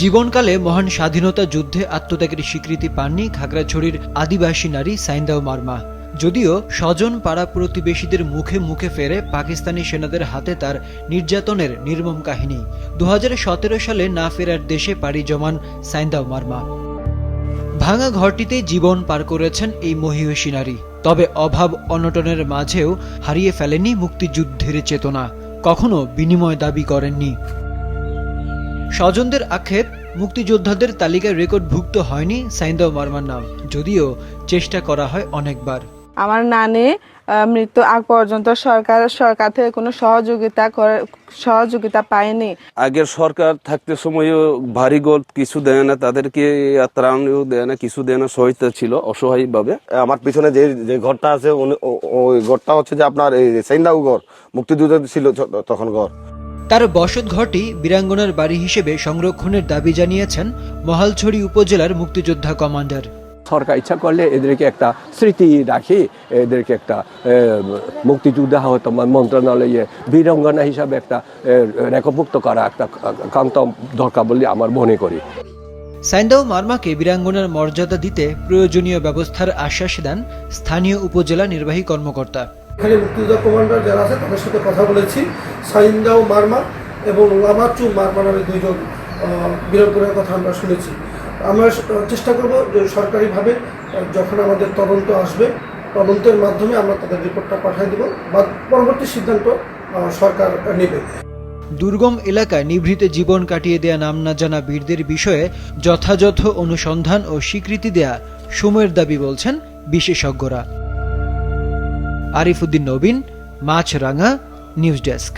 জীবনকালে মহান স্বাধীনতা যুদ্ধে আত্মত্যাগের স্বীকৃতি পাননি খাগড়াছড়ির আদিবাসী নারী সাইন্দাও মারমা। যদিও স্বজন পাড়া প্রতিবেশীদের মুখে মুখে ফেরে পাকিস্তানি সেনাদের হাতে তার নির্যাতনের নির্মম কাহিনী। 2017 সালে না ফেরার দেশে পাড়ি জমান সাইন্দাও মারমা। ভাঙা ঘরটিতে জীবন পার করেছেন এই মহিষী নারী। তবে অভাব অনটনের মাঝেও হারিয়ে ফেলেননি মুক্তিযুদ্ধের চেতনা, কখনো বিনিময় দাবি করেননি। স্বজনদের আক্ষেপ, মুক্তিযোদ্ধাদের তালিকায় রেকর্ডভুক্ত হয়নি সাইন্দাও মারমার নাম, যদিও চেষ্টা করা হয় অনেকবার। আমার নানি মৃত্যু আগ পর্যন্ত সরকার থেকে কোনো সহযোগিতা পায়নি। আগের সরকার থাকতে সময়ও ভারী গোল কিছু দেয় না, তাদেরকে ত্রাণও দেয় না, কিছু দেয় না, সহায়তা ছিল অসহায় ভাবে। আমার পিছনে যে ঘরটা আছে ওই ঘরটা হচ্ছে যে আপনার এই সাইন্দাও ঘর, মুক্তিযুদ্ধ ছিল তখন ঘর। তার বসত ঘরটি বীরাঙ্গনার বাড়ি হিসেবে সংরক্ষণের দাবি জানিয়েছেন মহালছড়ি উপজেলার মুক্তিযোদ্ধা কমান্ডার। সরকার ইচ্ছা করলে এদেরকে একটা স্মৃতি রাখি, এদেরকে একটা মুক্তিযোদ্ধা হয়তো মন্ত্রণালয়ে বীরাঙ্গনা হিসাবে একটা রেকর্ডভুক্ত করা একটা কান্ত দরকার বলে আমার মনে করি। সাইন্দাও মারমাকে বীরাঙ্গনার মর্যাদা দিতে প্রয়োজনীয় ব্যবস্থার আশ্বাস দেন স্থানীয় উপজেলা নির্বাহী কর্মকর্তা। এখানে মুক্তিযোদ্ধা কমান্ডার যারা আছে তাদের সাথে কথা বলেছি। সাইন্দাও মারমা এবং লামাচু মারমা নামে দুইজন বীরাঙ্গনার কথা আমরা শুনেছি। আমরা চেষ্টা করব যে সরকারিভাবে যখন আমাদের তদন্ত আসবে, তদন্তের মাধ্যমে আমরা তাদের রিপোর্টটা পাঠিয়ে দেব বা পরবর্তী সিদ্ধান্ত সরকার নেবে। দুর্গম এলাকায় নিভৃতে জীবন কাটিয়ে দেয়া নাম না জানা বীরদের বিষয়ে যথাযথ অনুসন্ধান ও স্বীকৃতি দেয়া সময়ের দাবি বলছেন বিশেষজ্ঞরা। আরিফ উদ্দিন নবীন, মাছরাঙা, নিউজ ডেস্ক।